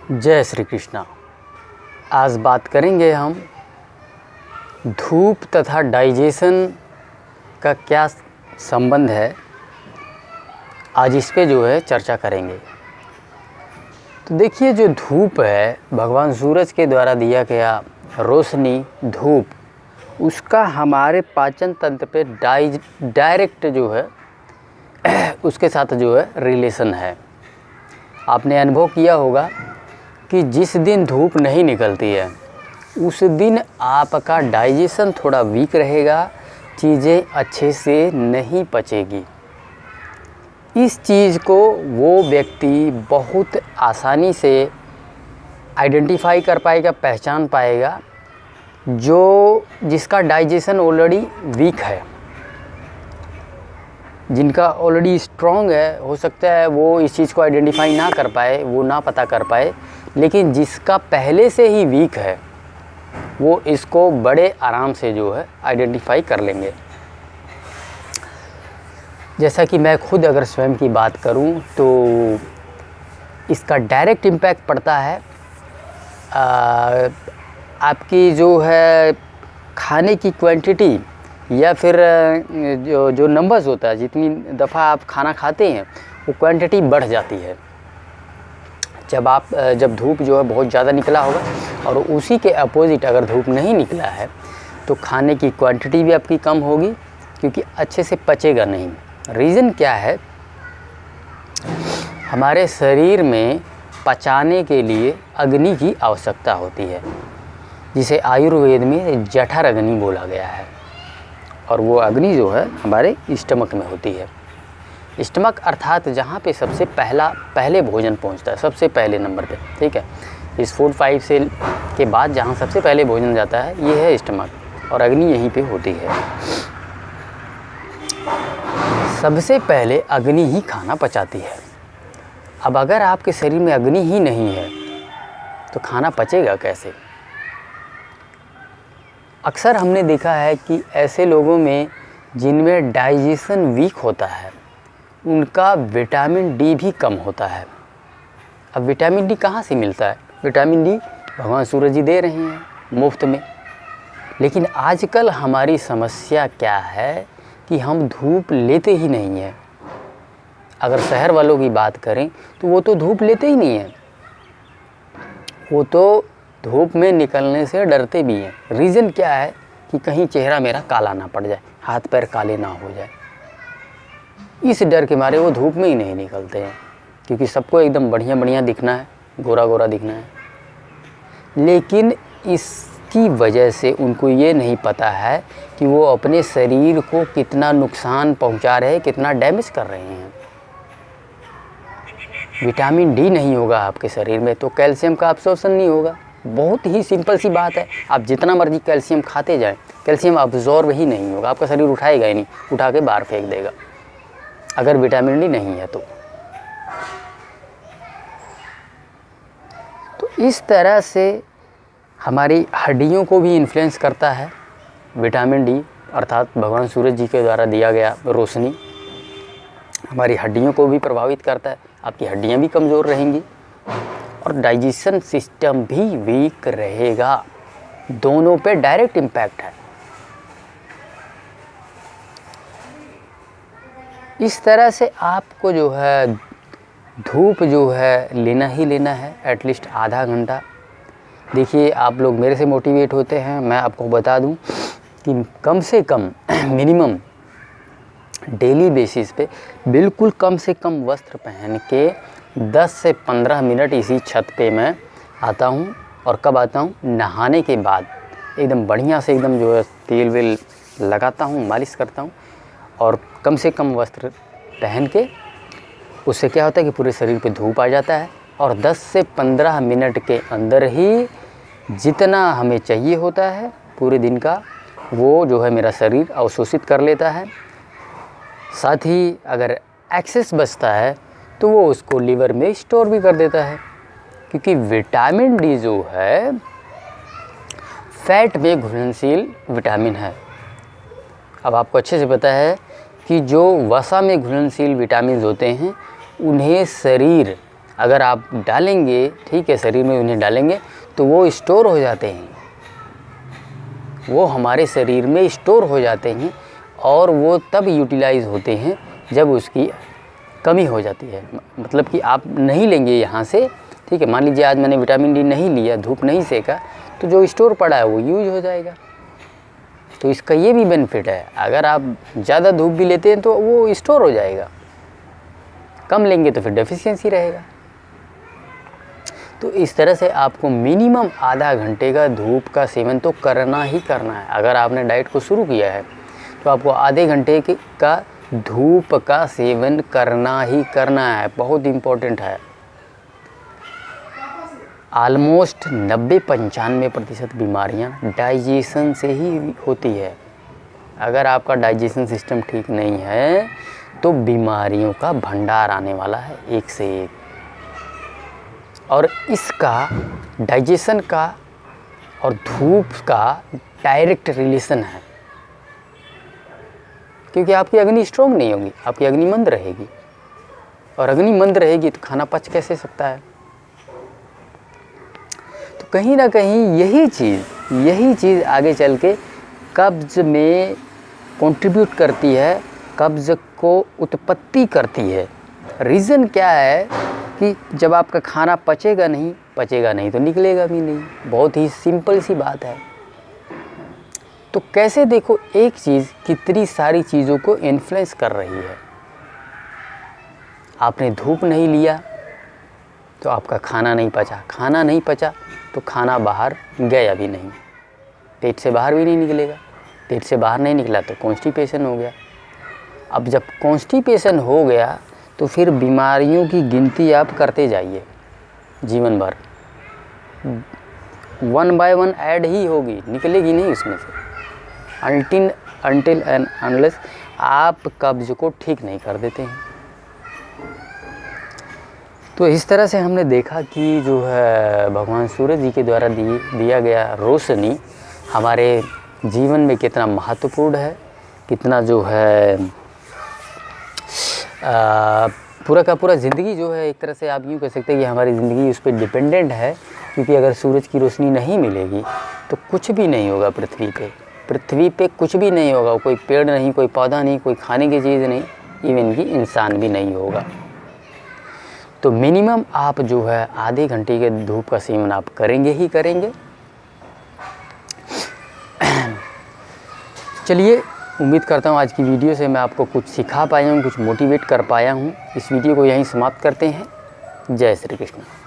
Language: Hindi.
जय श्री कृष्णा। आज बात करेंगे हम धूप तथा डाइजेशन का क्या संबंध है। आज इस पे जो है चर्चा करेंगे। तो देखिए, जो धूप है भगवान सूरज के द्वारा दिया गया रोशनी धूप, उसका हमारे पाचन तंत्र पे डायरेक्ट जो है उसके साथ जो है रिलेशन है। आपने अनुभव किया होगा कि जिस दिन धूप नहीं निकलती है उस दिन आपका डाइजेशन थोड़ा वीक रहेगा, चीज़ें अच्छे से नहीं पचेगी। इस चीज़ को वो व्यक्ति बहुत आसानी से आइडेंटिफाई कर पाएगा, पहचान पाएगा, जिसका डाइजेशन ऑलरेडी वीक है। जिनका ऑलरेडी स्ट्रॉन्ग है, हो सकता है वो इस चीज़ को आइडेंटिफाई ना कर पाए, वो ना पता कर पाए, लेकिन जिसका पहले से ही वीक है वो इसको बड़े आराम से जो है आइडेंटिफाई कर लेंगे। जैसा कि मैं खुद अगर स्वयं की बात करूं तो इसका डायरेक्ट इम्पैक्ट पड़ता है आपकी जो है खाने की क्वांटिटी, या फिर जो नंबर्स होता है, जितनी दफ़ा आप खाना खाते हैं वो क्वांटिटी बढ़ जाती है। जब धूप जो है बहुत ज़्यादा निकला होगा और उसी के अपोजिट अगर धूप नहीं निकला है तो खाने की क्वांटिटी भी आपकी कम होगी, क्योंकि अच्छे से पचेगा नहीं। रीज़न क्या है? हमारे शरीर में पचाने के लिए अग्नि की आवश्यकता होती है, जिसे आयुर्वेद में जठर अग्नि बोला गया है। और वो अग्नि जो है हमारे स्टमक में होती है। स्टमक अर्थात जहाँ पे सबसे पहले भोजन पहुँचता है, सबसे पहले नंबर पे, ठीक है। इस फूड 5 सेल के बाद जहाँ सबसे पहले भोजन जाता है ये है स्टमक, और अग्नि यहीं पे होती है। सबसे पहले अग्नि ही खाना पचाती है। अब अगर आपके शरीर में अग्नि ही नहीं है तो खाना पचेगा कैसे? अक्सर हमने देखा है कि ऐसे लोगों में जिनमें डाइजेशन वीक होता है उनका विटामिन डी भी कम होता है। अब विटामिन डी कहाँ से मिलता है? विटामिन डी भगवान सूरज जी दे रहे हैं मुफ्त में। लेकिन आजकल हमारी समस्या क्या है कि हम धूप लेते ही नहीं हैं। अगर शहर वालों की बात करें तो वो तो धूप लेते ही नहीं हैं, वो तो धूप में निकलने से डरते भी हैं। रीज़न क्या है कि कहीं चेहरा मेरा काला ना पड़ जाए, हाथ पैर काले ना हो जाए। इस डर के मारे वो धूप में ही नहीं निकलते हैं, क्योंकि सबको एकदम बढ़िया बढ़िया दिखना है, गोरा गोरा दिखना है। लेकिन इसकी वजह से उनको ये नहीं पता है कि वो अपने शरीर को कितना नुकसान पहुंचा रहे हैं, कितना डैमेज कर रहे हैं। विटामिन डी नहीं होगा आपके शरीर में तो कैल्शियम का अब्सॉर्प्शन नहीं होगा। बहुत ही सिंपल सी बात है। आप जितना मर्जी कैल्शियम खाते जाएं, कैल्शियम अब्जॉर्ब ही नहीं होगा, आपका शरीर उठाएगा ही नहीं, उठा के बाहर फेंक देगा अगर विटामिन डी नहीं है तो इस तरह से हमारी हड्डियों को भी इन्फ्लुएंस करता है विटामिन डी, अर्थात भगवान सूरज जी के द्वारा दिया गया रोशनी हमारी हड्डियों को भी प्रभावित करता है। आपकी हड्डियां भी कमज़ोर रहेंगी और डाइजेशन सिस्टम भी वीक रहेगा। दोनों पे डायरेक्ट इम्पैक्ट है। इस तरह से आपको जो है धूप जो है लेना ही लेना है, एटलीस्ट आधा घंटा। देखिए, आप लोग मेरे से मोटिवेट होते हैं, मैं आपको बता दूं कि कम से कम मिनिमम डेली बेसिस पे बिल्कुल कम से कम वस्त्र पहन के 10 से 15 मिनट इसी छत पे मैं आता हूँ। और कब आता हूँ? नहाने के बाद एकदम बढ़िया से एकदम जो है तेल वेल लगाता हूँ, मालिश करता हूँ, और कम से कम वस्त्र पहन के। उससे क्या होता है कि पूरे शरीर पे धूप आ जाता है, और 10 से 15 मिनट के अंदर ही जितना हमें चाहिए होता है पूरे दिन का वो जो है मेरा शरीर अवशोषित कर लेता है। साथ ही अगर एक्सेस बचता है तो वो उसको लीवर में स्टोर भी कर देता है, क्योंकि विटामिन डी जो है फैट में घुलनशील विटामिन है। अब आपको अच्छे से पता है कि जो वसा में घुलनशील विटामिन होते हैं उन्हें शरीर अगर आप डालेंगे, ठीक है, शरीर में उन्हें डालेंगे तो वो स्टोर हो जाते हैं, वो हमारे शरीर में स्टोर हो जाते हैं और वो तब यूटिलाइज़ होते हैं जब उसकी कमी हो जाती है। मतलब कि आप नहीं लेंगे यहाँ से, ठीक है, मान लीजिए आज मैंने विटामिन डी नहीं लिया, धूप नहीं सेका, तो जो स्टोर पड़ा है वो यूज हो जाएगा। तो इसका ये भी बेनिफिट है, अगर आप ज़्यादा धूप भी लेते हैं तो वो स्टोर हो जाएगा, कम लेंगे तो फिर डेफिशिएंसी रहेगा। तो इस तरह से आपको मिनिमम आधा घंटे का धूप का सेवन तो करना ही करना है। अगर आपने डाइट को शुरू किया है तो आपको आधे घंटे का धूप का सेवन करना ही करना है, बहुत इम्पोर्टेंट है। ऑलमोस्ट 90-95% बीमारियां डाइजेशन से ही होती है। अगर आपका डाइजेशन सिस्टम ठीक नहीं है तो बीमारियों का भंडार आने वाला है एक से एक। और इसका डाइजेशन का और धूप का डायरेक्ट रिलेशन है, क्योंकि आपकी अग्नि स्ट्रॉन्ग नहीं होगी, आपकी अग्नि मंद रहेगी, और अग्नि मंद रहेगी तो खाना पच कैसे सकता है। तो कहीं ना कहीं यही चीज़ आगे चल के कब्ज़ में कंट्रीब्यूट करती है, कब्ज़ को उत्पत्ति करती है। रीज़न क्या है कि जब आपका खाना पचेगा नहीं तो निकलेगा भी नहीं। बहुत ही सिंपल सी बात है। तो कैसे देखो, एक चीज़ कितनी सारी चीज़ों को इन्फ्लुएंस कर रही है। आपने धूप नहीं लिया तो आपका खाना नहीं पचा तो खाना बाहर गया भी नहीं, पेट से बाहर भी नहीं निकलेगा, पेट से बाहर नहीं निकला तो कॉन्स्टिपेशन हो गया। अब जब कॉन्स्टिपेशन हो गया तो फिर बीमारियों की गिनती आप करते जाइए जीवन भर, 1 बाय 1 ऐड ही होगी, निकलेगी नहीं उसमें से, अनटिल एंड अनलेस आप कब्ज़ को ठीक नहीं कर देते हैं। तो इस तरह से हमने देखा कि जो है भगवान सूरज जी के द्वारा दिया गया रोशनी हमारे जीवन में कितना महत्वपूर्ण है, कितना जो है पूरा का पूरा ज़िंदगी जो है, एक तरह से आप यूँ कह सकते हैं कि हमारी ज़िंदगी उस पर डिपेंडेंट है। क्योंकि अगर सूरज की रोशनी नहीं मिलेगी तो कुछ भी नहीं होगा पृथ्वी पे कुछ भी नहीं होगा। कोई पेड़ नहीं, कोई पौधा नहीं, कोई खाने की चीज़ नहीं, इवन कि इंसान भी नहीं होगा। तो मिनिमम आप जो है आधे घंटे के धूप का सेवन आप करेंगे ही करेंगे। चलिए, उम्मीद करता हूँ आज की वीडियो से मैं आपको कुछ सिखा पाया हूँ, कुछ मोटिवेट कर पाया हूँ। इस वीडियो को यहीं समाप्त करते हैं। जय श्री कृष्ण।